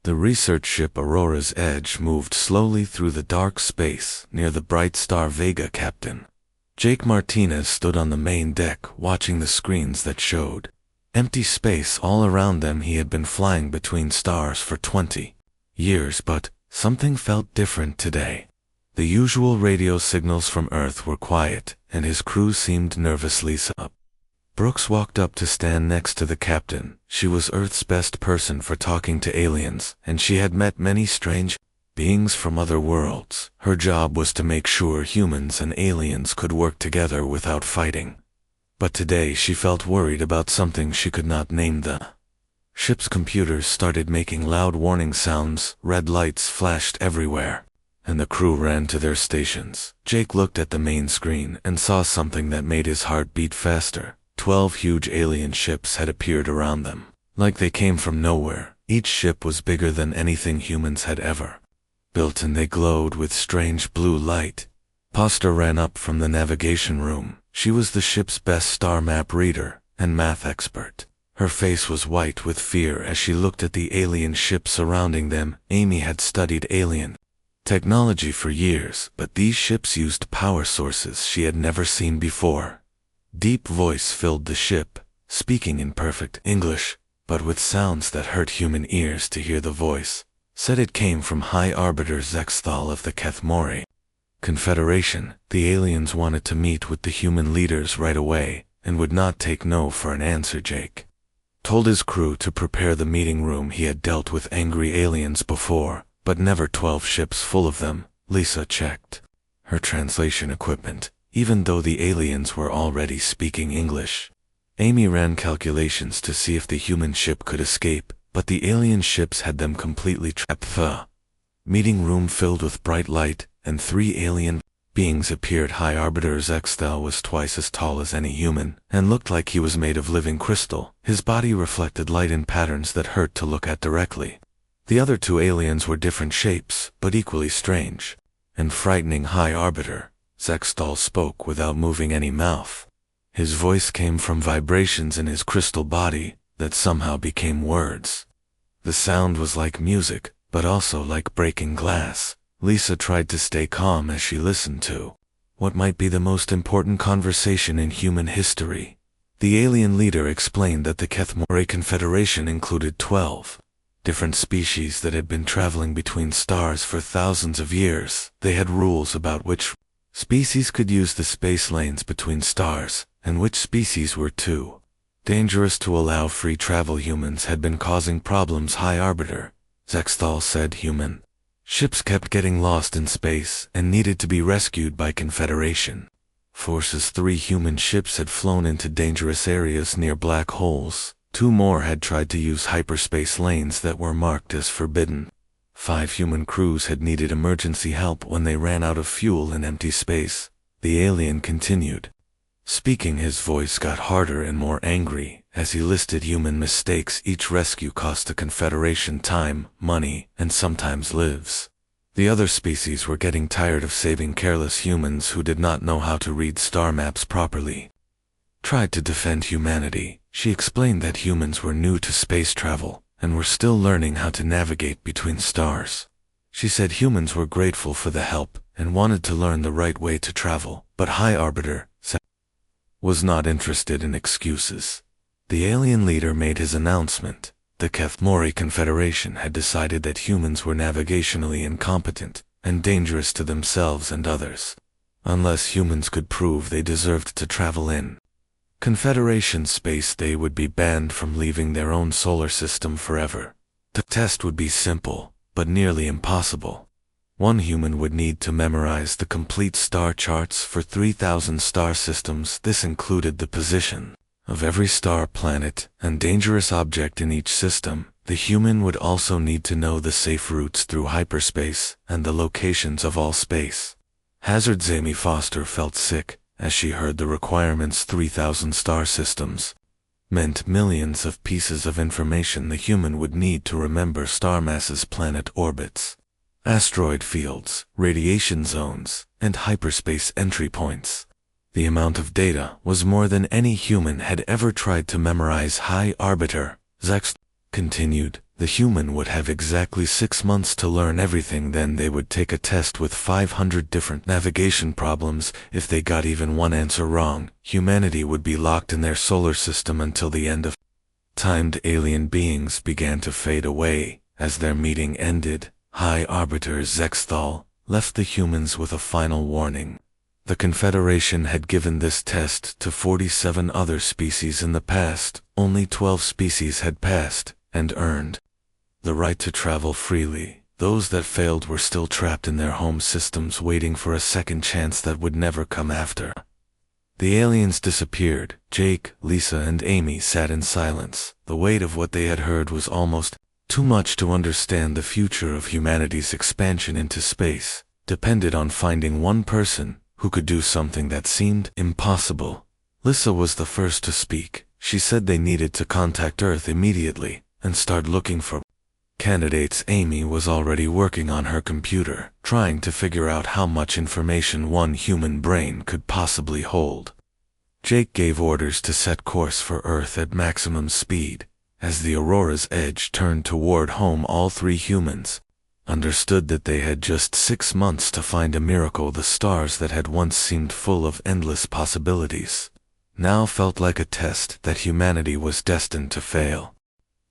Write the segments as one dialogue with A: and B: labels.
A: The research ship Aurora's Edge moved slowly through the dark space near the bright star Vega. Captain Jake Martinez stood on the main deck watching the screens that showed empty space all around them. He had been flying between stars for 20 years, but something felt different today. The usual radio signals from Earth were quiet, and his crew seemed nervously up. Brooks walked up to stand next to the captain. She was Earth's best person for talking to aliens, and she had met many strange beings from other worlds. Her job was to make sure humans and aliens could work together without fighting. But today she felt worried about something she could not name. The ship's computers started making loud warning sounds, red lights flashed everywhere, and the crew ran to their stations. Jake looked at the main screen and saw something that made his heart beat faster. 12 huge alien ships had appeared around them, like they came from nowhere. Each ship was bigger than anything humans had ever built, and they glowed with strange blue light. Poster ran up from the navigation room. She was the ship's best star map reader and math expert. Her face was white with fear as she looked at the alien ships surrounding them. Amy had studied alien technology for years, but these ships used power sources she had never seen before. Deep voice filled the ship, speaking in perfect English, but with sounds that hurt human ears to hear. The voice said it came from High Arbiter Zexthal of the Kethmori Confederation. The aliens wanted to meet with the human leaders right away, and would not take no for an answer. Jake told his crew to prepare the meeting room. He had dealt with angry aliens before, but never 12 ships full of them. Lisa checked her translation equipment, even though the aliens were already speaking English. Amy ran calculations to see if the human ship could escape, but the alien ships had them completely trapped. The meeting room filled with bright light, and 3 alien beings appeared. High Arbiter Zexthal was twice as tall as any human, and looked like he was made of living crystal. His body reflected light in patterns that hurt to look at directly. The other 2 aliens were different shapes, but equally strange and frightening. High Arbiter Zexthal spoke without moving any mouth. His voice came from vibrations in his crystal body that somehow became words. The sound was like music, but also like breaking glass. Lisa tried to stay calm as she listened to what might be the most important conversation in human history. The alien leader explained that the Kethmori Confederation included 12 different species that had been traveling between stars for thousands of years. They had rules about which species could use the space lanes between stars, and which species were too dangerous to allow free travel. Humans had been causing problems. High Arbiter Zexthal said human ships kept getting lost in space and needed to be rescued by Confederation forces. 3 human ships had flown into dangerous areas near black holes. 2 more had tried to use hyperspace lanes that were marked as forbidden. 5 human crews had needed emergency help when they ran out of fuel in empty space. The alien continued speaking. His voice got harder and more angry as he listed human mistakes. Each rescue cost the Confederation time, money, and sometimes lives. The other species were getting tired of saving careless humans who did not know how to read star maps properly. Tried to defend humanity. She explained that humans were new to space travel and were still learning how to navigate between stars. She said humans were grateful for the help and wanted to learn the right way to travel, but High Arbiter was not interested in excuses. The alien leader made his announcement. The Kethmori Confederation had decided that humans were navigationally incompetent and dangerous to themselves and others. Unless humans could prove they deserved to travel in Confederation space, they would be banned from leaving their own solar system forever. The test would be simple, but nearly impossible. One human would need to memorize the complete star charts for 3,000 star systems. This included the position of every star, planet, and dangerous object in each system. The human would also need to know the safe routes through hyperspace and the locations of all space hazards. Amy Foster felt sick as she heard the requirements. 3,000 star systems meant millions of pieces of information the human would need to remember: star masses, planet orbits, asteroid fields, radiation zones, and hyperspace entry points. The amount of data was more than any human had ever tried to memorize. High Arbiter Zex continued The human would have exactly 6 months to learn everything, then they would take a test with 500 different navigation problems. If they got even one answer wrong, humanity would be locked in their solar system until the end of time. Alien beings began to fade away. As their meeting ended, High Arbiter Zexthal left the humans with a final warning. The Confederation had given this test to 47 other species in the past. Only 12 species had passed and earned the right to travel freely. Those that failed were still trapped in their home systems, waiting for a second chance that would never come after. The aliens disappeared. Jake, Lisa, and Amy sat in silence. The weight of what they had heard was almost too much to understand. The future of humanity's expansion into space depended on finding one person who could do something that seemed impossible. Lisa was the first to speak. She said they needed to contact Earth immediately and start looking for candidates. Amy was already working on her computer, trying to figure out how much information one human brain could possibly hold. Jake gave orders to set course for Earth at maximum speed. As the Aurora's edge turned toward home, all three humans understood that they had just 6 months to find a miracle. The stars that had once seemed full of endless possibilities now felt like a test that humanity was destined to fail.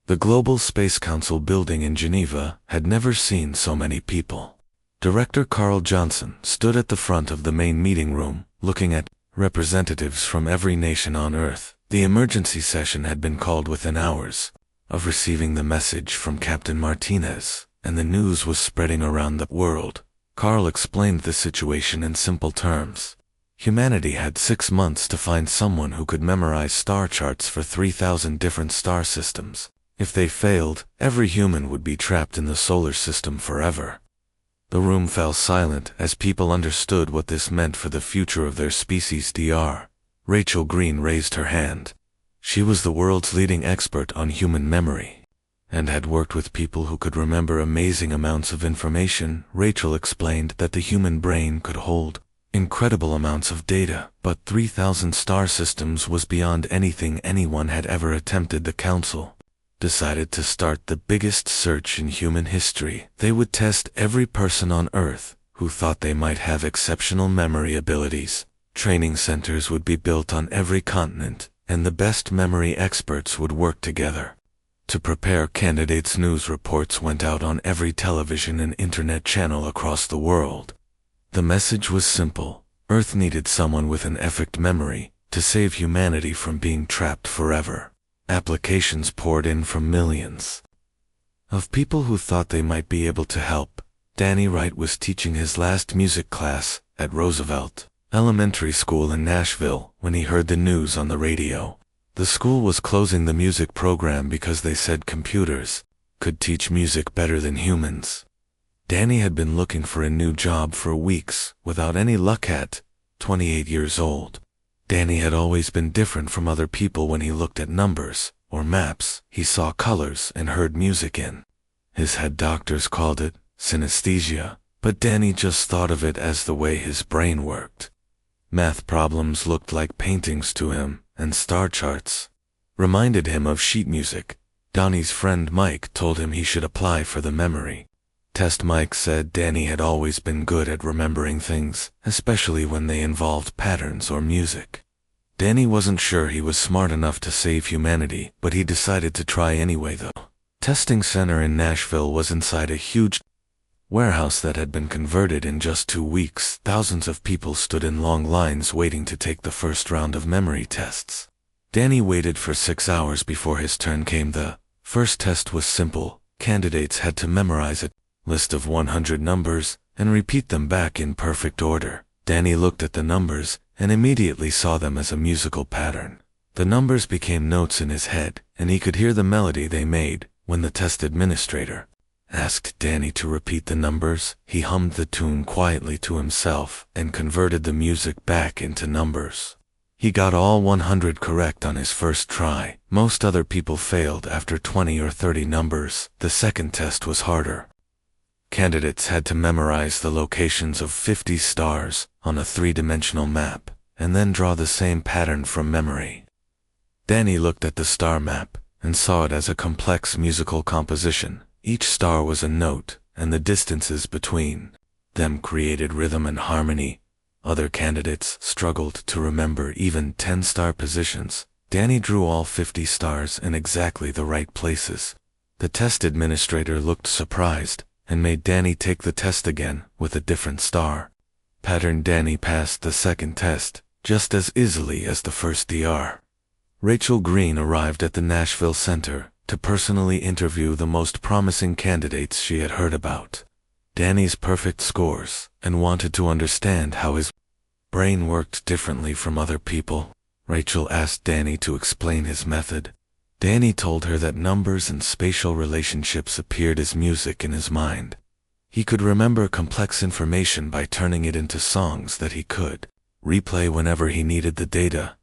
A: The Global Space Council building in Geneva had never seen so many people. Director Carl Johnson stood at the front of the main meeting room, looking at representatives from every nation on Earth. The emergency session had been called within hours of receiving the message from Captain Martinez, and the news was spreading around the world. Carl explained the situation in simple terms. Humanity had 6 months to find someone who could memorize star charts for 3,000 different star systems. If they failed, every human would be trapped in the solar system forever. The room fell silent as people understood what this meant for the future of their species. Dr. Rachel Green raised her hand. She was the world's leading expert on human memory and had worked with people who could remember amazing amounts of information. Rachel explained that the human brain could hold incredible amounts of data, but 3,000 star systems was beyond anything anyone had ever attempted. The council decided to start the biggest search in human history. They would test every person on Earth who thought they might have exceptional memory abilities. Training centers would be built on every continent, and the best memory experts would work together to prepare candidates. News reports went out on every television and internet channel across the world. The message was simple. Earth needed someone with an effect memory to save humanity from being trapped forever. Applications poured in from millions of people who thought they might be able to help. Danny Wright was teaching his last music class at Roosevelt Elementary School in Nashville when he heard the news on the radio. The school was closing the music program because they said computers could teach music better than humans. Danny had been looking for a new job for weeks without any luck. At 28 years old, Danny had always been different from other people. When he looked at numbers or maps, he saw colors and heard music in his head. Doctors called it synesthesia, but Danny just thought of it as the way his brain worked. Math problems looked like paintings to him, and star charts reminded him of sheet music. Donnie's friend Mike told him he should apply for the memory test. Mike said Danny had always been good at remembering things, especially when they involved patterns or music. Danny wasn't sure he was smart enough to save humanity, but he decided to try anyway. The testing center in Nashville was inside a huge warehouse that had been converted in just 2 weeks. Thousands of people stood in long lines waiting to take the first round of memory tests. Danny waited for 6 hours before his turn came. The first test was simple. Candidates had to memorize a list of 100 numbers and repeat them back in perfect order. Danny looked at the numbers and immediately saw them as a musical pattern. The numbers became notes in his head, and he could hear the melody they made. When the test administrator asked Danny to repeat the numbers, he hummed the tune quietly to himself and converted the music back into numbers. He got all 100 correct on his first try. Most other people failed after 20 or 30 numbers. The second test was harder. Candidates had to memorize the locations of 50 stars on a 3-dimensional map, and then draw the same pattern from memory. Danny looked at the star map and saw it as a complex musical composition. Each star was a note, and the distances between them created rhythm and harmony. Other candidates struggled to remember even 10-star positions. Danny drew all 50 stars in exactly the right places. The test administrator looked surprised and made Danny take the test again with a different star pattern. Danny passed the second test just as easily as the first DR. Rachel Green arrived at the Nashville Center to personally interview the most promising candidates she had heard about Danny's perfect scores and wanted to understand how his brain worked differently from other people. Rachel asked Danny to explain his method. Danny told her that numbers and spatial relationships appeared as music in his mind. He could remember complex information by turning it into songs that he could replay whenever he needed the data.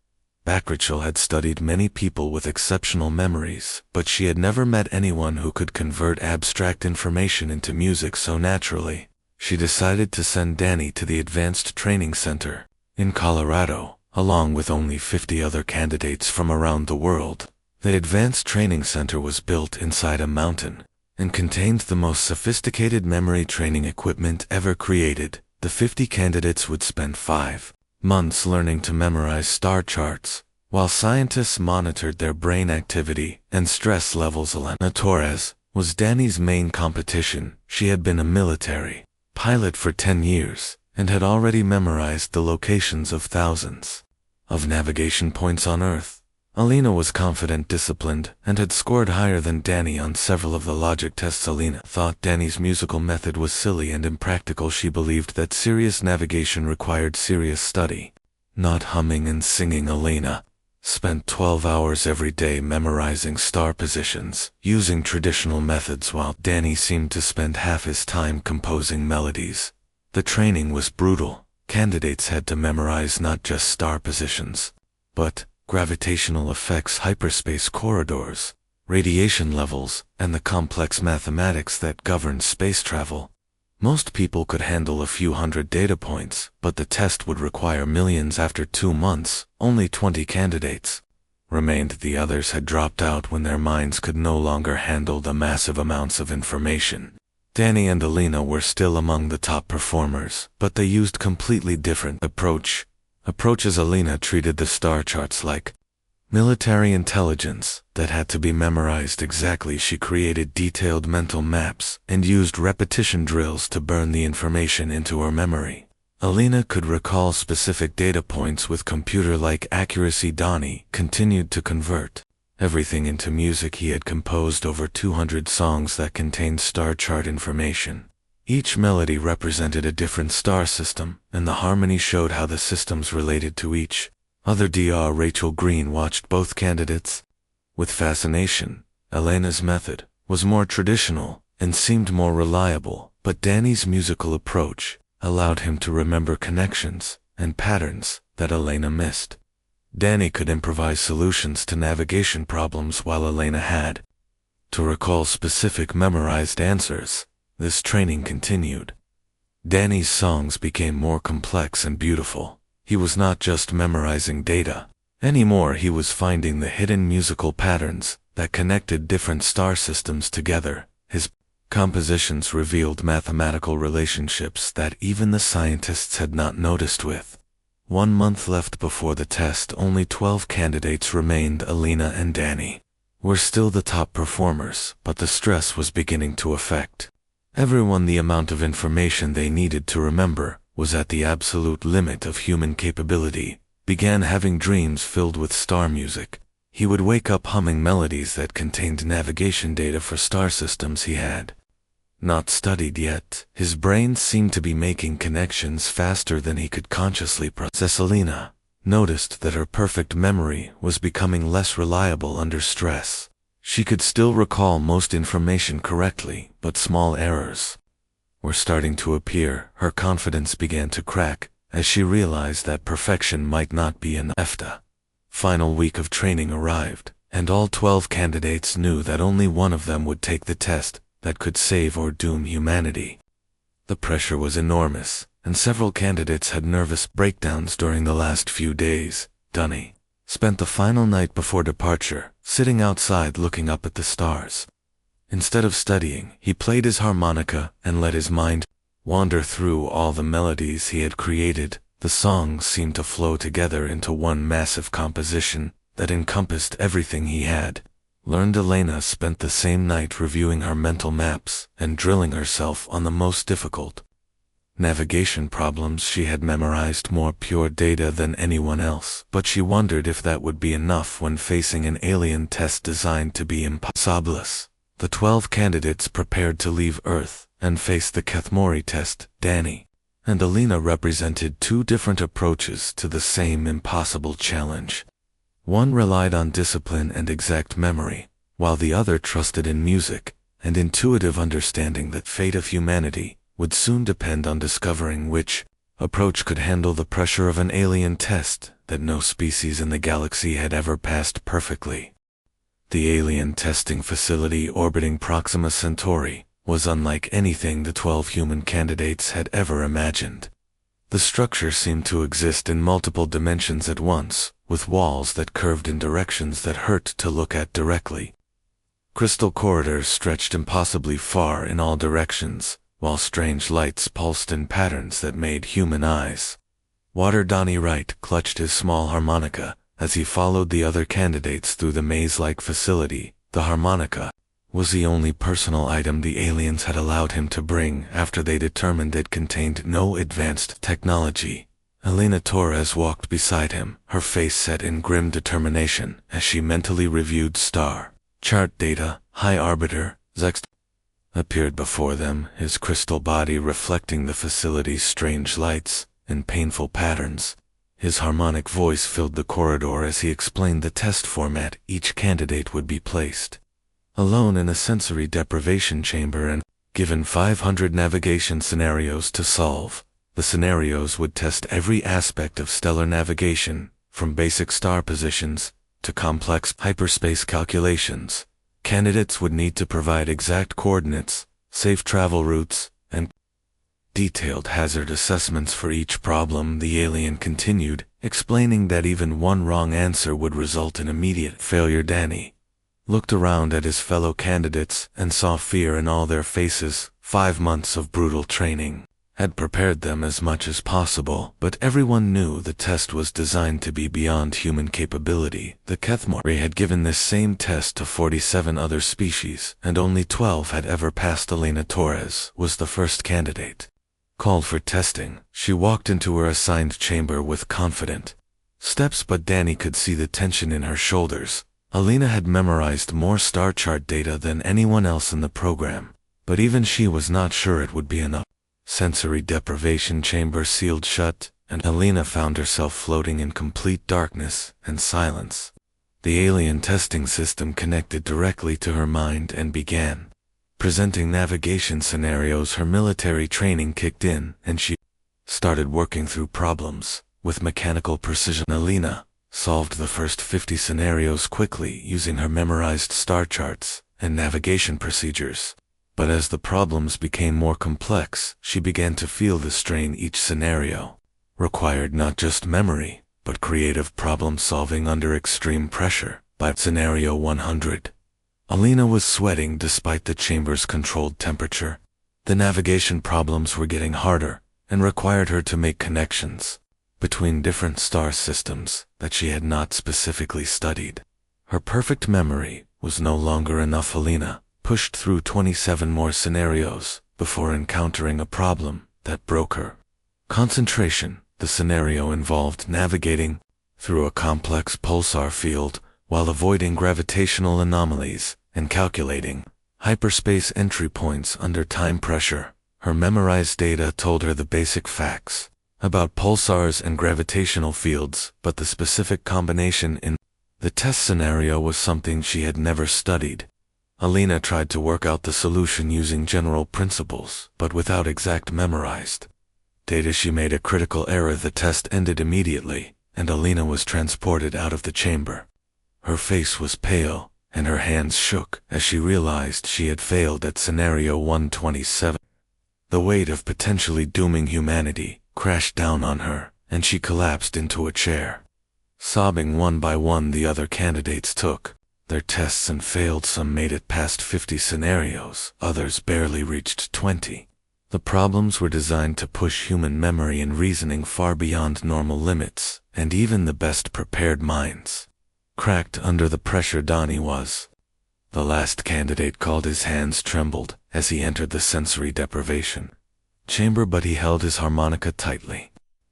A: Rachel had studied many people with exceptional memories, but she had never met anyone who could convert abstract information into music so naturally. She decided to send Danny to the Advanced Training Center in Colorado, along with only 50 other candidates from around the world. The Advanced Training Center was built inside a mountain and contained the most sophisticated memory training equipment ever created. The 50 candidates would spend 5 months learning to memorize star charts, while scientists monitored their brain activity and stress levels. Elena Torres was Danny's main competition. She had been a military pilot for 10 years and had already memorized the locations of thousands of navigation points on Earth. Alina was confident, disciplined, and had scored higher than Danny on several of the logic tests. Alina thought Danny's musical method was silly and impractical. She believed that serious navigation required serious study, not humming and singing. Alina spent 12 hours every day memorizing star positions, using traditional methods, while Danny seemed to spend half his time composing melodies. The training was brutal. Candidates had to memorize not just star positions, but gravitational effects, hyperspace corridors, radiation levels, and the complex mathematics that govern space travel. Most people could handle a few hundred data points, but the test would require millions. After 2 months, only 20 candidates remained. The others had dropped out when their minds could no longer handle the massive amounts of information. Danny and Alina were still among the top performers, but they used completely different approaches. Alina treated the star charts like military intelligence that had to be memorized exactly. She created detailed mental maps and used repetition drills to burn the information into her memory. Alina could recall specific data points with computer-like accuracy. Danny continued to convert everything into music. He had composed over 200 songs that contained star chart information. Each melody represented a different star system, and the harmony showed how the systems related to each other. Dr. Rachel Green watched both candidates with fascination. Elena's method was more traditional and seemed more reliable, but Danny's musical approach allowed him to remember connections and patterns that Elena missed. Danny could improvise solutions to navigation problems, while Elena had to recall specific memorized answers. This training continued. Danny's songs became more complex and beautiful. He was not just memorizing data anymore. He was finding the hidden musical patterns that connected different star systems together. His compositions revealed mathematical relationships that even the scientists had not noticed. With 1 month left before the test, only 12 candidates remained. Alina and Danny were still the top performers, but the stress was beginning to affect everyone. The amount of information they needed to remember was at the absolute limit of human capability. Began having dreams filled with star music. He would wake up humming melodies that contained navigation data for star systems he had not studied yet. His brain seemed to be making connections faster than he could consciously process. Alina noticed that her perfect memory was becoming less reliable under stress. She could still recall most information correctly, but small errors were starting to appear. Her confidence began to crack as she realized that perfection might not be enough. The final week of training arrived, and all 12 candidates knew that only one of them would take the test that could save or doom humanity. The pressure was enormous, and several candidates had nervous breakdowns during the last few days. Danny spent the final night before departure sitting outside looking up at the stars. Instead of studying, he played his harmonica and let his mind wander through all the melodies he had created. The songs seemed to flow together into one massive composition that encompassed everything he had learned. Elena spent the same night reviewing her mental maps and drilling herself on the most difficult navigation problems. She had memorized more pure data than anyone else, but she wondered if that would be enough when facing an alien test designed to be impossible. The 12 candidates prepared to leave Earth and face the Kethmori test. Danny and Elena represented two different approaches to the same impossible challenge. One relied on discipline and exact memory, while the other trusted in music and intuitive understanding. That fate of humanity would soon depend on discovering which approach could handle the pressure of an alien test that no species in the galaxy had ever passed perfectly. The alien testing facility orbiting Proxima Centauri was unlike anything the 12 human candidates had ever imagined. The structure seemed to exist in multiple dimensions at once, with walls that curved in directions that hurt to look at directly. Crystal corridors stretched impossibly far in all directions, while strange lights pulsed in patterns that made human eyes water. Donnie Wright clutched his small harmonica as he followed the other candidates through the maze-like facility. The harmonica was the only personal item the aliens had allowed him to bring after they determined it contained no advanced technology. Elena Torres walked beside him, her face set in grim determination as she mentally reviewed star chart data. High Arbiter Zext appeared before them, his crystal body reflecting the facility's strange lights and painful patterns. His harmonic voice filled the corridor as he explained the test format. Each candidate would be placed alone in a sensory deprivation chamber and given 500 navigation scenarios to solve. The scenarios would test every aspect of stellar navigation, from basic star positions to complex hyperspace calculations. Candidates would need to provide exact coordinates, safe travel routes, and detailed hazard assessments for each problem. The alien continued, explaining that even one wrong answer would result in immediate failure. Danny looked around at his fellow candidates and saw fear in all their faces. 5 months of brutal training had prepared them as much as possible, but everyone knew the test was designed to be beyond human capability. The Kethmori had given this same test to 47 other species, and only 12 had ever passed. Elena Torres was the first candidate called for testing. She walked into her assigned chamber with confident steps, but Danny could see the tension in her shoulders. Elena had memorized more star chart data than anyone else in the program, but even she was not sure it would be enough. Sensory deprivation chamber sealed shut, and Elena found herself floating in complete darkness and silence. The alien testing system connected directly to her mind and began presenting navigation scenarios. Her military training kicked in, and she started working through problems with mechanical precision. Elena solved the first 50 scenarios quickly using her memorized star charts and navigation procedures. But as the problems became more complex, she began to feel the strain. Each scenario required not just memory, but creative problem-solving under extreme pressure. By scenario 100, Elena was sweating despite the chamber's controlled temperature. The navigation problems were getting harder and required her to make connections between different star systems that she had not specifically studied. Her perfect memory was no longer enough. Elena pushed through 27 more scenarios before encountering a problem that broke her concentration. The scenario involved navigating through a complex pulsar field while avoiding gravitational anomalies and calculating hyperspace entry points under time pressure. Her memorized data told her the basic facts about pulsars and gravitational fields, but the specific combination in the test scenario was something she had never studied. Elena tried to work out the solution using general principles, but without exact memorized data she made a critical error. The test ended immediately, and Elena was transported out of the chamber. Her face was pale, and her hands shook as she realized she had failed at scenario 127. The weight of potentially dooming humanity crashed down on her, and she collapsed into a chair. Sobbing one by one, the other candidates took Their tests and failed. Some made it past 50 scenarios, others barely reached 20. The problems were designed to push human memory and reasoning far beyond normal limits, and even the best prepared minds cracked under the pressure. Donnie was the last candidate. Called. His hands trembled as he entered the sensory deprivation chamber, but he held his harmonica tightly.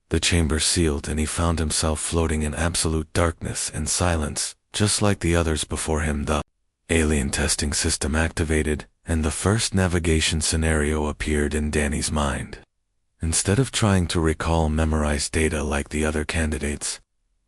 A: The chamber sealed and he found himself floating in absolute darkness and silence, just like the others before him. The alien testing system activated, and the first navigation scenario appeared in Danny's mind. Instead of trying to recall memorized data like the other candidates,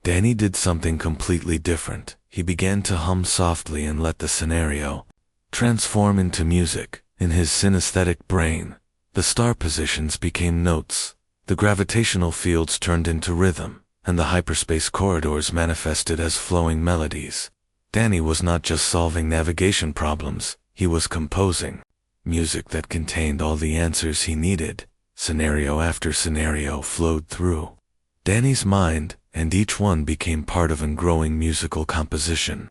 A: Danny did something completely different. He began to hum softly and let the scenario transform into music. In his synesthetic brain, the star positions became notes, the gravitational fields turned into rhythm, and the hyperspace corridors manifested as flowing melodies. Danny was not just solving navigation problems, he was composing music that contained all the answers he needed. Scenario after scenario flowed through Danny's mind, and each one became part of a growing musical composition.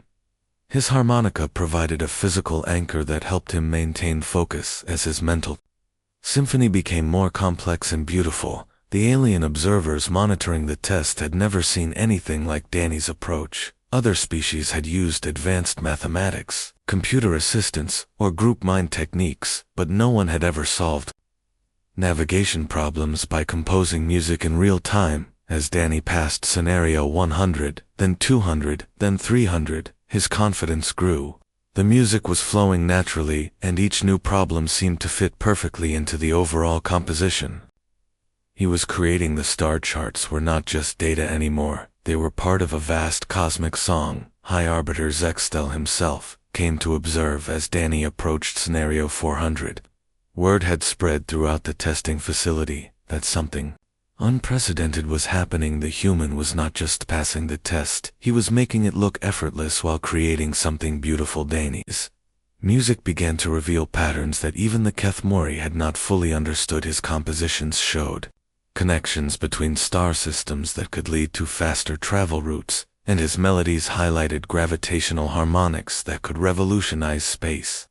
A: His harmonica provided a physical anchor that helped him maintain focus as his mental symphony became more complex and beautiful. The alien observers monitoring the test had never seen anything like Danny's approach. Other species had used advanced mathematics, computer assistance, or group mind techniques, but no one had ever solved navigation problems by composing music in real time. As Danny passed scenario 100, then 200, then 300, his confidence grew. The music was flowing naturally, and each new problem seemed to fit perfectly into the overall composition. He was creating. The star charts were not just data anymore, they were part of a vast cosmic song. High Arbiter Zextel himself came to observe as Danny approached scenario 400. Word had spread throughout the testing facility that something unprecedented was happening. The human was not just passing the test, he was making it look effortless while creating something beautiful. Danny's music began to reveal patterns that even the Kethmori had not fully understood. His compositions showed connections between star systems that could lead to faster travel routes, and his melodies highlighted gravitational harmonics that could revolutionize space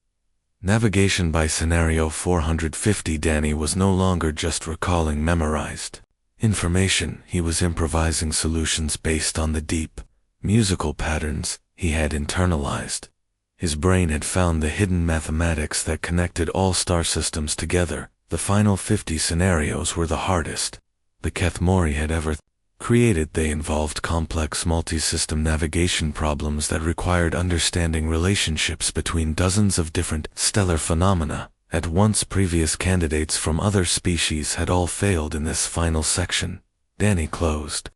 A: navigation. By scenario 450, Danny was no longer just recalling memorized information, he was improvising solutions based on the deep musical patterns he had internalized. His brain had found the hidden mathematics that connected all star systems together. The final 50 scenarios were the hardest the Kethmori had ever created. They involved complex multi-system navigation problems that required understanding relationships between dozens of different stellar phenomena at once. Previous candidates from other species had all failed in this final section. Danny closed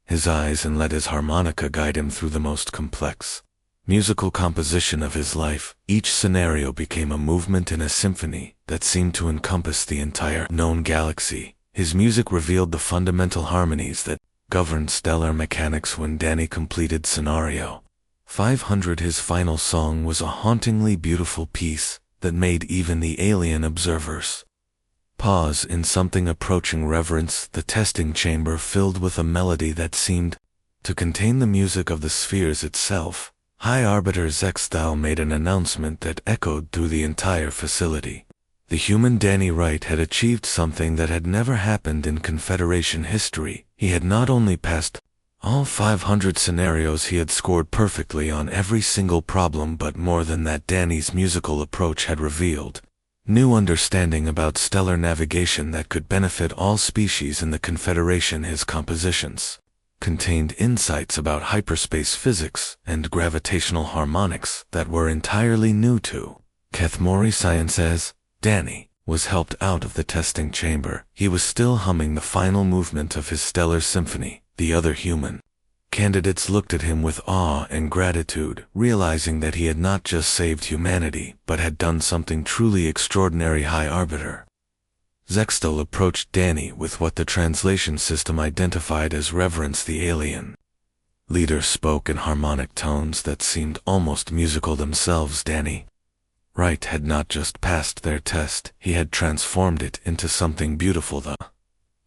A: his eyes and let his harmonica guide him through the most complex musical composition of his life. Each scenario became a movement in a symphony that seemed to encompass the entire known galaxy. His music revealed the fundamental harmonies that governed stellar mechanics. When Danny completed scenario 500, his final song was a hauntingly beautiful piece that made even the alien observers pause in something approaching reverence. The testing chamber filled with a melody that seemed to contain the music of the spheres itself. High Arbiter Zextal made an announcement that echoed through the entire facility. The human Danny Wright had achieved something that had never happened in Confederation history. He had not only passed all 500 scenarios, he had scored perfectly on every single problem, but more than that, Danny's musical approach had revealed new understanding about stellar navigation that could benefit all species in the Confederation. His compositions contained insights about hyperspace physics and gravitational harmonics that were entirely new to Kethmori science. As Danny was helped out of the testing chamber, he was still humming the final movement of his stellar symphony. The other human candidates looked at him with awe and gratitude, realizing that he had not just saved humanity, but had done something truly extraordinary. High Arbiter Zextal approached Danny with what the translation system identified as reverence. The alien leader spoke in harmonic tones that seemed almost musical themselves. Danny Wright had not just passed their test, he had transformed it into something beautiful. The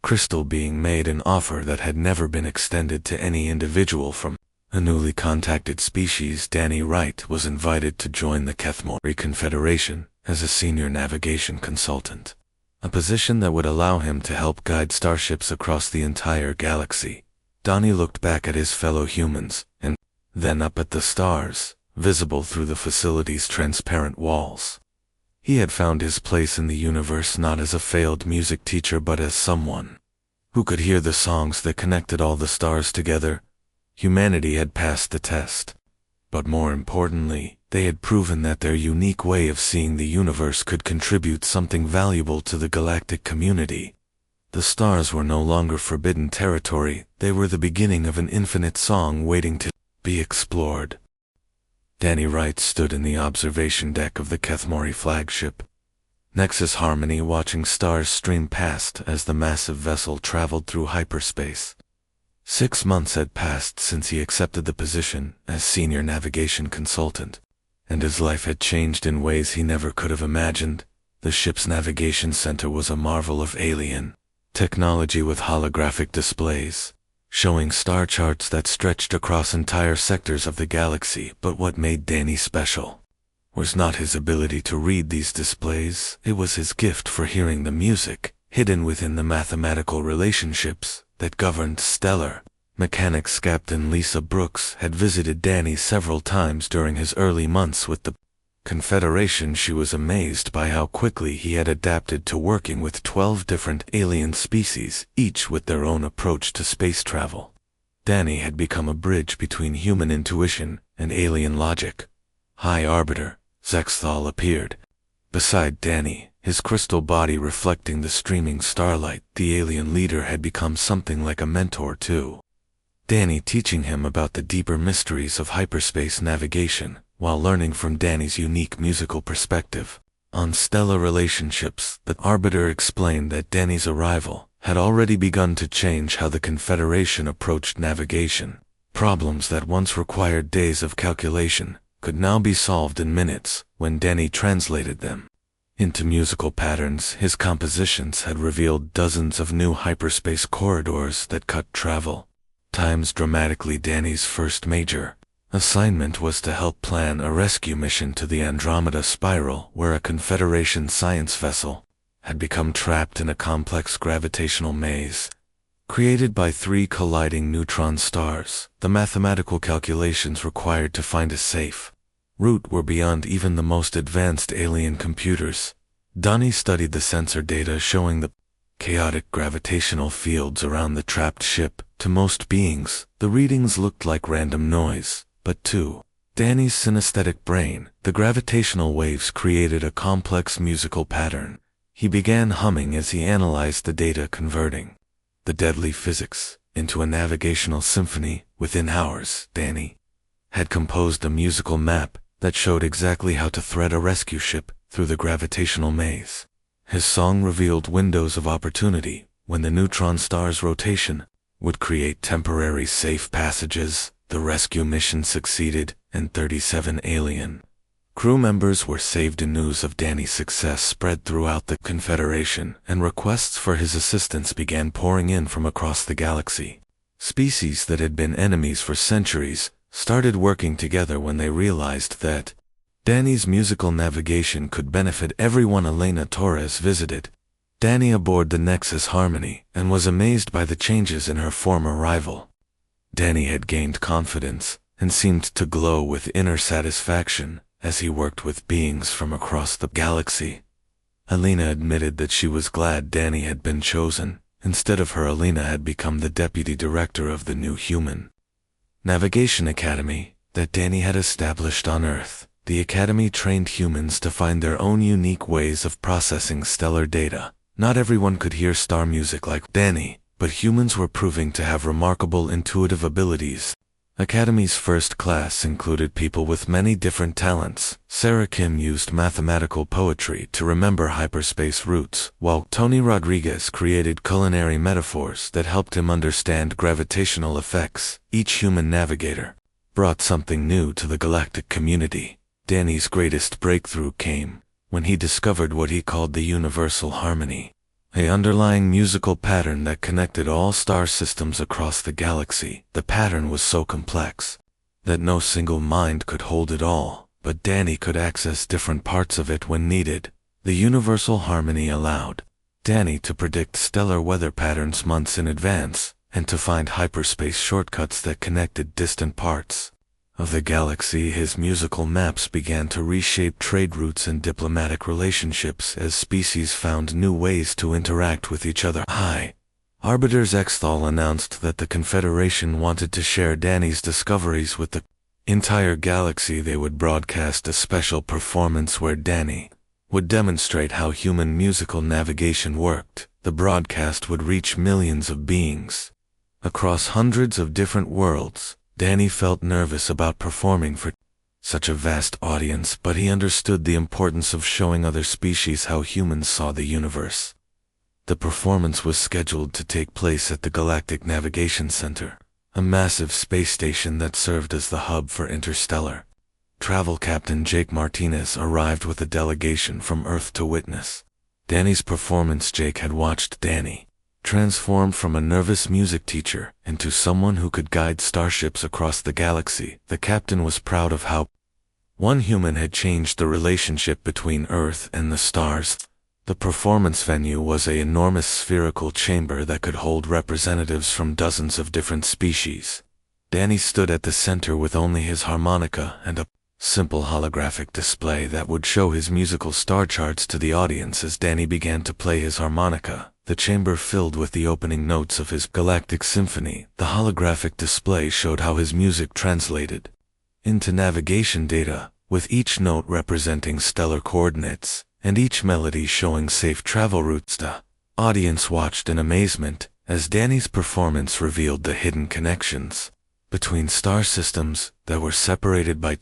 A: crystal being made an offer that had never been extended to any individual from a newly contacted species. Danny Wright was invited to join the Kethmori Confederation as a senior navigation consultant, a position that would allow him to help guide starships across the entire galaxy. Donnie looked back at his fellow humans, and then up at the stars, visible through the facility's transparent walls. He had found his place in the universe not as a failed music teacher but as someone who could hear the songs that connected all the stars together. Humanity had passed the test. But more importantly, they had proven that their unique way of seeing the universe could contribute something valuable to the galactic community. The stars were no longer forbidden territory, they were the beginning of an infinite song waiting to be explored. Danny Wright stood in the observation deck of the Kethmori flagship, Nexus Harmony, watching stars stream past as the massive vessel traveled through hyperspace. 6 months had passed since he accepted the position as senior navigation consultant, and his life had changed in ways he never could have imagined. The ship's navigation center was a marvel of alien technology with holographic displays, showing star charts that stretched across entire sectors of the galaxy. But what made Danny special was not his ability to read these displays, it was his gift for hearing the music hidden within the mathematical relationships that governed stellar mechanics. Captain Lisa Brooks had visited Danny several times during his early months with the Confederation. She was amazed by how quickly he had adapted to working with 12 different alien species, each with their own approach to space travel. Danny had become a bridge between human intuition and alien logic. High Arbiter Zexthal appeared beside Danny, his crystal body reflecting the streaming starlight. The alien leader had become something like a mentor to Danny, teaching him about the deeper mysteries of hyperspace navigation, while learning from Danny's unique musical perspective on stellar relationships. The Arbiter explained that Danny's arrival had already begun to change how the Confederation approached navigation. Problems that once required days of calculation could now be solved in minutes when Danny translated them into musical patterns. His compositions had revealed dozens of new hyperspace corridors that cut travel times dramatically. Danny's first major assignment was to help plan a rescue mission to the Andromeda Spiral, where a Confederation science vessel had become trapped in a complex gravitational maze created by 3 colliding neutron stars. The mathematical calculations required to find a safe route were beyond even the most advanced alien computers. Donnie studied the sensor data showing the chaotic gravitational fields around the trapped ship. To most beings, the readings looked like random noise, but to Danny's synesthetic brain, the gravitational waves created a complex musical pattern. He began humming as he analyzed the data, converting the deadly physics into a navigational symphony. Within hours, Danny had composed a musical map that showed exactly how to thread a rescue ship through the gravitational maze. His song revealed windows of opportunity when the neutron star's rotation would create temporary safe passages. The rescue mission succeeded, and 37 alien crew members were saved. News of Danny's success spread throughout the Confederation, and requests for his assistance began pouring in from across the galaxy. Species that had been enemies for centuries started working together when they realized that Danny's musical navigation could benefit everyone. Elena Torres visited Danny aboard the Nexus Harmony and was amazed by the changes in her former rival. Danny had gained confidence and seemed to glow with inner satisfaction as he worked with beings from across the galaxy. Elena admitted that she was glad Danny had been chosen. Instead of her, Elena had become the deputy director of the new human navigation academy that Danny had established on Earth. The academy trained humans to find their own unique ways of processing stellar data. Not everyone could hear star music like Danny, but humans were proving to have remarkable intuitive abilities. Academy's first class included people with many different talents. Sarah Kim used mathematical poetry to remember hyperspace routes, while Tony Rodriguez created culinary metaphors that helped him understand gravitational effects. Each human navigator brought something new to the galactic community. Danny's greatest breakthrough came when he discovered what he called the universal harmony, an underlying musical pattern that connected all star systems across the galaxy. The pattern was so complex that no single mind could hold it all, but Danny could access different parts of it when needed. The universal harmony allowed Danny to predict stellar weather patterns months in advance, and to find hyperspace shortcuts that connected distant parts of the galaxy. His musical maps began to reshape trade routes and diplomatic relationships as species found new ways to interact with each other. Arbiter Zexthal announced that the Confederation wanted to share Danny's discoveries with the entire galaxy. They would broadcast a special performance where Danny would demonstrate how human musical navigation worked. The broadcast would reach millions of beings across hundreds of different worlds. Danny felt nervous about performing for such a vast audience, but he understood the importance of showing other species how humans saw the universe. The performance was scheduled to take place at the Galactic Navigation Center, a massive space station that served as the hub for interstellar travel. Captain Jake Martinez arrived with a delegation from Earth to witness Danny's performance. Jake had watched Danny transform from a nervous music teacher into someone who could guide starships across the galaxy. The captain was proud of how one human had changed the relationship between Earth and the stars. The performance venue was an enormous spherical chamber that could hold representatives from dozens of different species. Danny stood at the center with only his harmonica and a simple holographic display that would show his musical star charts to the audience. As Danny began to play his harmonica, the chamber filled with the opening notes of his galactic symphony. The holographic display showed how his music translated into navigation data, with each note representing stellar coordinates, and each melody showing safe travel routes. The audience watched in amazement as Danny's performance revealed the hidden connections between star systems that were separated by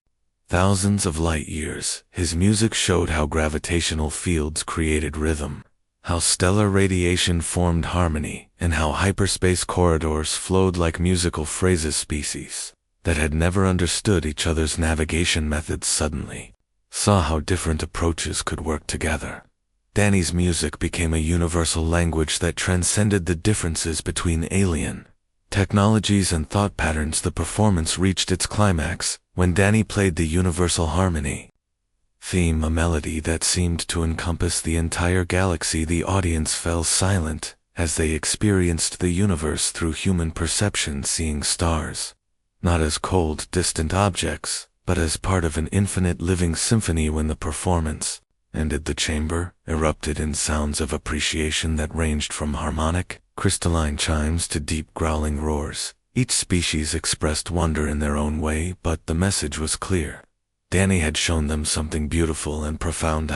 A: thousands of light years. His music showed how gravitational fields created rhythm, how stellar radiation formed harmony, and how hyperspace corridors flowed like musical phrases. Species that had never understood each other's navigation methods suddenly saw how different approaches could work together. Danny's music became a universal language that transcended the differences between alien technologies and thought patterns. The performance reached its climax when Danny played the universal harmony theme, a melody that seemed to encompass the entire galaxy. The audience fell silent as they experienced the universe through human perception, seeing stars not as cold, distant objects, but as part of an infinite living symphony. When the performance ended, the chamber erupted in sounds of appreciation that ranged from harmonic, crystalline chimes to deep growling roars. Each species expressed wonder in their own way, but the message was clear. Danny had shown them something beautiful and profound.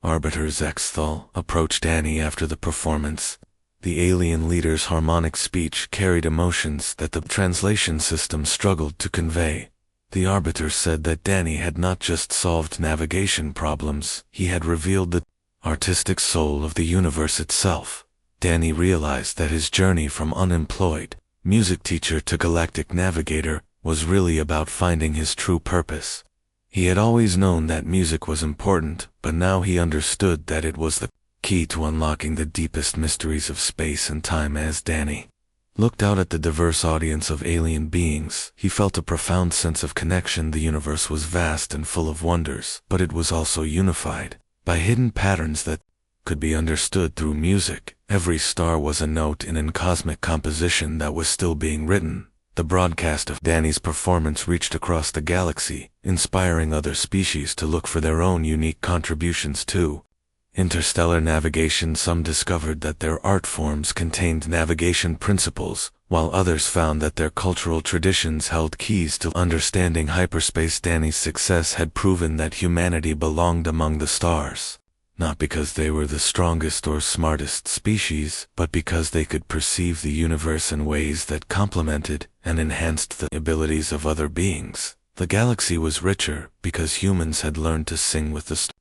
A: Arbiter Zexthal approached Danny after the performance. The alien leader's harmonic speech carried emotions that the translation system struggled to convey. The Arbiter said that Danny had not just solved navigation problems, he had revealed the artistic soul of the universe itself. Danny realized that his journey from unemployed music teacher to galactic navigator was really about finding his true purpose. He had always known that music was important, but now he understood that it was the key to unlocking the deepest mysteries of space and time. As Danny looked out at the diverse audience of alien beings, he felt a profound sense of connection. The universe was vast and full of wonders, but it was also unified by hidden patterns that could be understood through music. Every star was a note in a cosmic composition that was still being written. The broadcast of Danny's performance reached across the galaxy, inspiring other species to look for their own unique contributions to interstellar navigation. Some discovered that their art forms contained navigation principles, while others found that their cultural traditions held keys to understanding hyperspace. Danny's success had proven that humanity belonged among the stars, not because they were the strongest or smartest species, but because they could perceive the universe in ways that complemented and enhanced the abilities of other beings. The galaxy was richer because humans had learned to sing with the stars.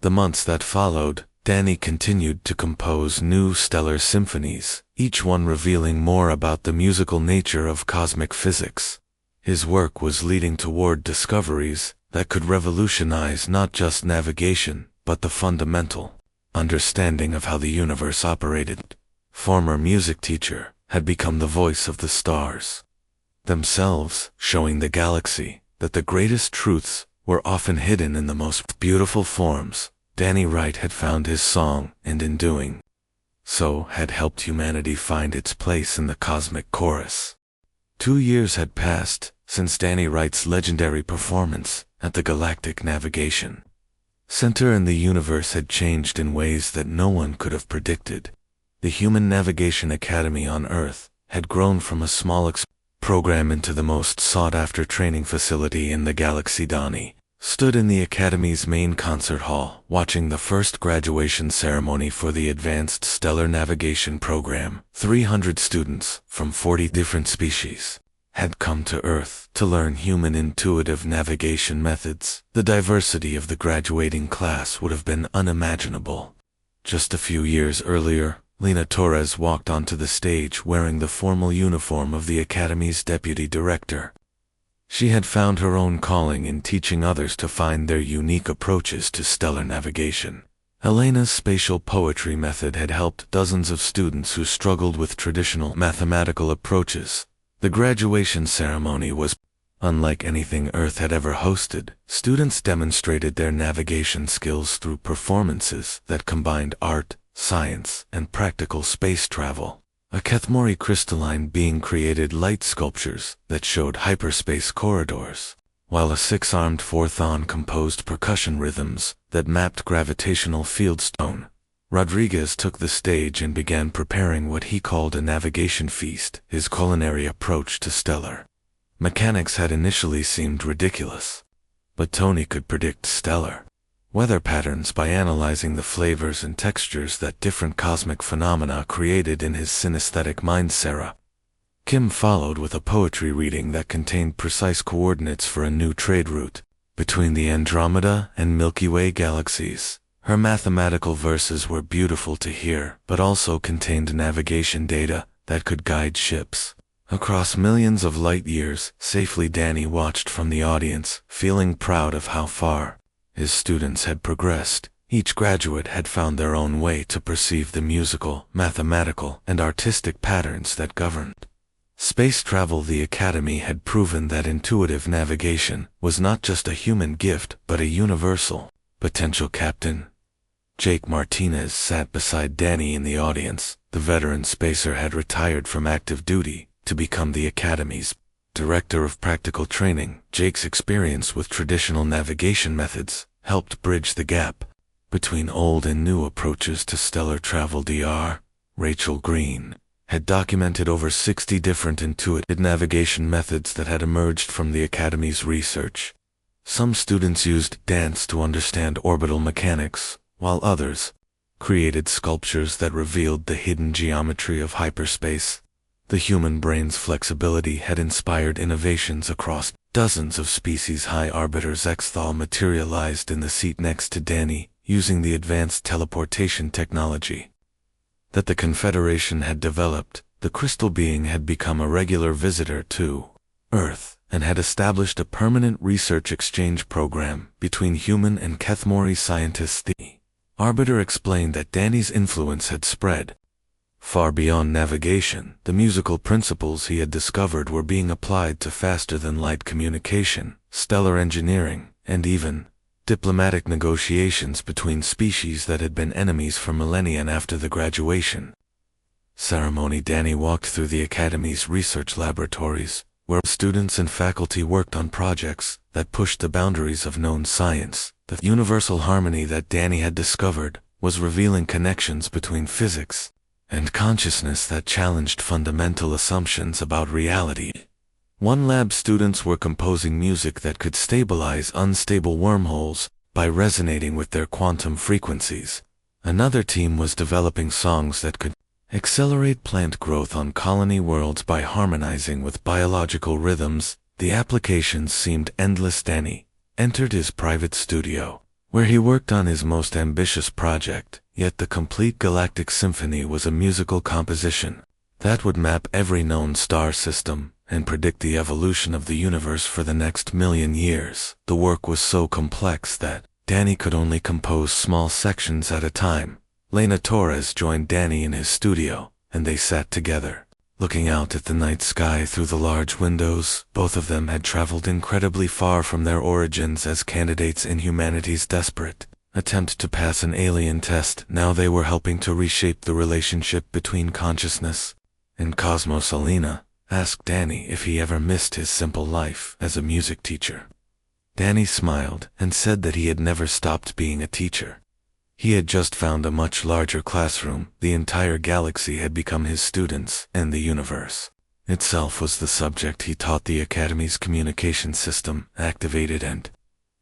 A: The months that followed, Danny continued to compose new stellar symphonies, each one revealing more about the musical nature of cosmic physics. His work was leading toward discoveries that could revolutionize not just navigation, but the fundamental understanding of how the universe operated. Former music teacher had become the voice of the stars. themselves, showing the galaxy that the greatest truths were often hidden in the most beautiful forms. Danny Wright had found his song, and in doing so had helped humanity find its place in the cosmic chorus. 2 years had passed since Danny Wright's legendary performance at the Galactic Navigation Center, and the universe had changed in ways that no one could have predicted. The Human Navigation Academy on Earth had grown from a small program into the most sought-after training facility in the galaxy. Donnie stood in the Academy's main concert hall, watching the first graduation ceremony for the Advanced Stellar Navigation Program. 300 students from 40 different species had come to Earth to learn human intuitive navigation methods. The diversity of the graduating class would have been unimaginable. Just a few years earlier, Lena Torres walked onto the stage wearing the formal uniform of the Academy's deputy director. She had found her own calling in teaching others to find their unique approaches to stellar navigation. Elena's spatial poetry method had helped dozens of students who struggled with traditional mathematical approaches. The graduation ceremony was unlike anything Earth had ever hosted. Students demonstrated their navigation skills through performances that combined art, science, and practical space travel. A Kethmori crystalline being created light sculptures that showed hyperspace corridors, while a 6-armed Forthon composed percussion rhythms that mapped gravitational field. Stone Rodriguez took the stage and began preparing what he called a navigation feast. His culinary approach to stellar mechanics had initially seemed ridiculous, but Tony could predict stellar weather patterns by analyzing the flavors and textures that different cosmic phenomena created in his synesthetic mind. Sarah Kim followed with a poetry reading that contained precise coordinates for a new trade route between the Andromeda and Milky Way galaxies. Her mathematical verses were beautiful to hear, but also contained navigation data that could guide ships across millions of light years safely. Danny watched from the audience, feeling proud of how far his students had progressed. Each graduate had found their own way to perceive the musical, mathematical, and artistic patterns that governed space travel. The Academy had proven that intuitive navigation was not just a human gift but a universal potential. Captain Jake Martinez sat beside Danny in the audience. The veteran spacer had retired from active duty to become the Academy's Director of Practical Training. Jake's experience with traditional navigation methods helped bridge the gap between old and new approaches to stellar travel. Dr. Rachel Green had documented over 60 different intuitive navigation methods that had emerged from the Academy's research. Some students used dance to understand orbital mechanics, while others created sculptures that revealed the hidden geometry of hyperspace. The human brain's flexibility had inspired innovations across dozens of species. High Arbiter's Exthal materialized in the seat next to Danny, using the advanced teleportation technology that the Confederation had developed. The crystal being had become a regular visitor to Earth and had established a permanent research exchange program between human and Kethmori scientists. The Arbiter explained that Danny's influence had spread far beyond navigation. The musical principles he had discovered were being applied to faster-than-light communication, stellar engineering, and even diplomatic negotiations between species that had been enemies for millennia. After the graduation ceremony, Danny walked through the Academy's research laboratories, where students and faculty worked on projects that pushed the boundaries of known science. The universal harmony that Danny had discovered was revealing connections between physics and consciousness that challenged fundamental assumptions about reality. One lab students were composing music that could stabilize unstable wormholes by resonating with their quantum frequencies. Another team was developing songs that could accelerate plant growth on colony worlds by harmonizing with biological rhythms. The applications seemed endless. Danny entered his private studio, where he worked on his most ambitious project. Yet the complete galactic symphony was a musical composition that would map every known star system and predict the evolution of the universe for the next million years. The work was so complex that Danny could only compose small sections at a time. Lena Torres joined Danny in his studio, and they sat together, Looking out at the night sky through the large windows, both of them had traveled incredibly far from their origins as candidates in humanity's desperate attempt to pass an alien test. Now they were helping to reshape the relationship between consciousness and cosmos. Alina asked Danny if he ever missed his simple life as a music teacher. Danny smiled and said that he had never stopped being a teacher. He had just found a much larger classroom. The entire galaxy had become his students, and the universe itself was the subject he taught. The Academy's communication system activated, and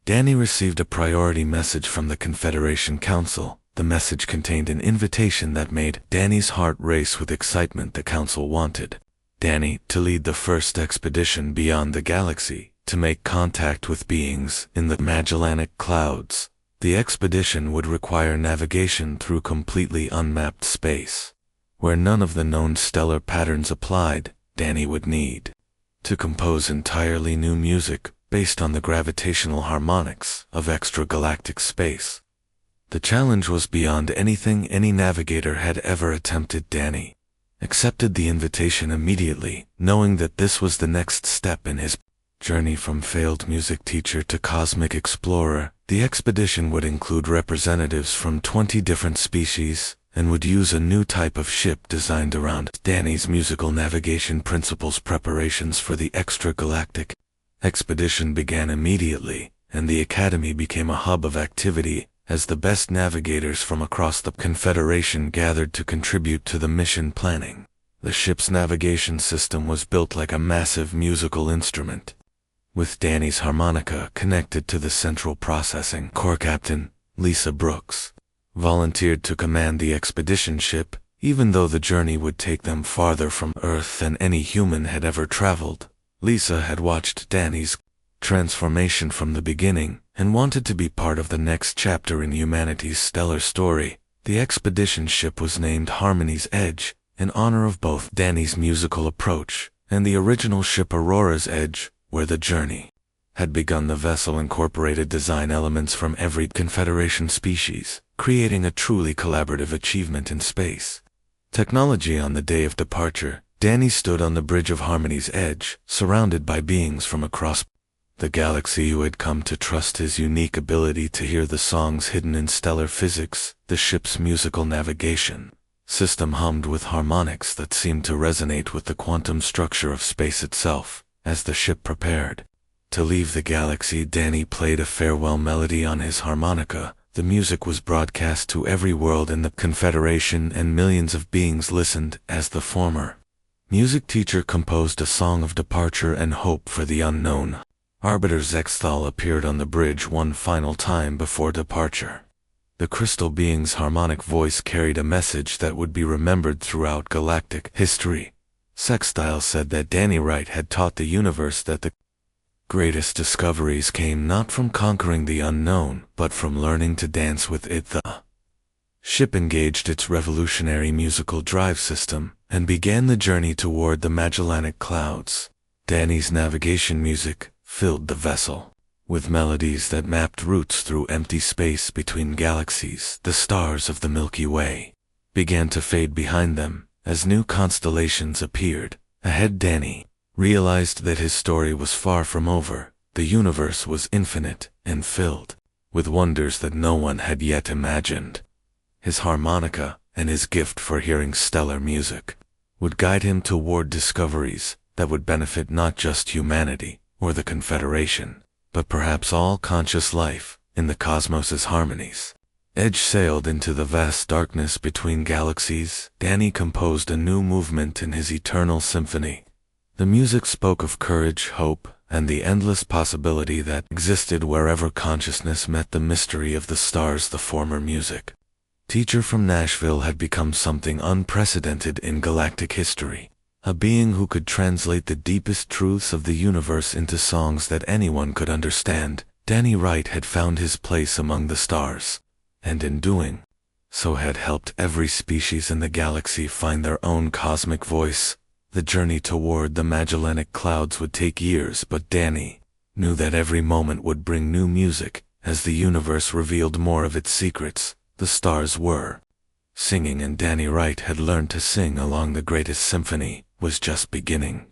A: Danny received a priority message from the Confederation Council. The message contained an invitation that made Danny's heart race with excitement. The Council wanted Danny to lead the first expedition beyond the galaxy to make contact with beings in the Magellanic Clouds. The expedition would require navigation through completely unmapped space, where none of the known stellar patterns applied. Danny would need to compose entirely new music based on the gravitational harmonics of extragalactic space. The challenge was beyond anything any navigator had ever attempted. Danny accepted the invitation immediately, knowing that this was the next step in his journey from failed music teacher to cosmic explorer. The expedition would include representatives from 20 different species and would use a new type of ship designed around Danny's musical navigation principles. Preparations for the extragalactic expedition began immediately, and the Academy became a hub of activity as the best navigators from across the Confederation gathered to contribute to the mission planning. The ship's navigation system was built like a massive musical instrument, with Danny's harmonica connected to the central processing core. Captain Lisa Brooks volunteered to command the expedition ship, even though the journey would take them farther from Earth than any human had ever traveled. Lisa had watched Danny's transformation from the beginning and wanted to be part of the next chapter in humanity's stellar story. The expedition ship was named Harmony's Edge, in honor of both Danny's musical approach and the original ship Aurora's Edge, where the journey had begun. The vessel incorporated design elements from every Confederation species, creating a truly collaborative achievement in space technology. On the day of departure, Danny stood on the bridge of Harmony's Edge, surrounded by beings from across the galaxy who had come to trust his unique ability to hear the songs hidden in stellar physics. The ship's musical navigation system hummed with harmonics that seemed to resonate with the quantum structure of space itself. As the ship prepared to leave the galaxy, Danny played a farewell melody on his harmonica. The music was broadcast to every world in the Confederation, and millions of beings listened as the former music teacher composed a song of departure and hope for the unknown. Arbiter Zexthal appeared on the bridge one final time before departure. The crystal being's harmonic voice carried a message that would be remembered throughout galactic history. Sextile said that Danny Wright had taught the universe that the greatest discoveries came not from conquering the unknown, but from learning to dance with it. The ship engaged its revolutionary musical drive system and began the journey toward the Magellanic Clouds. Danny's navigation music filled the vessel with melodies that mapped routes through empty space between galaxies. The stars of the Milky Way began to fade behind them as new constellations appeared ahead. Danny realized that his story was far from over. The universe was infinite and filled with wonders that no one had yet imagined. His harmonica and his gift for hearing stellar music would guide him toward discoveries that would benefit not just humanity or the Confederation, but perhaps all conscious life in the cosmos's harmonies. Edge sailed into the vast darkness between galaxies. Danny composed a new movement in his eternal symphony. The music spoke of courage, hope, and the endless possibility that existed wherever consciousness met. The mystery of the stars. The former music teacher from Nashville had become something unprecedented in galactic history, a being who could translate the deepest truths of the universe into songs that anyone could understand. Danny Wright had found his place among the stars, and in doing so had helped every species in the galaxy find their own cosmic voice. The journey toward the Magellanic Clouds would take years, but Danny knew that every moment would bring new music. As the universe revealed more of its secrets, the stars were singing, and Danny Wright had learned to sing along the greatest symphony was just beginning.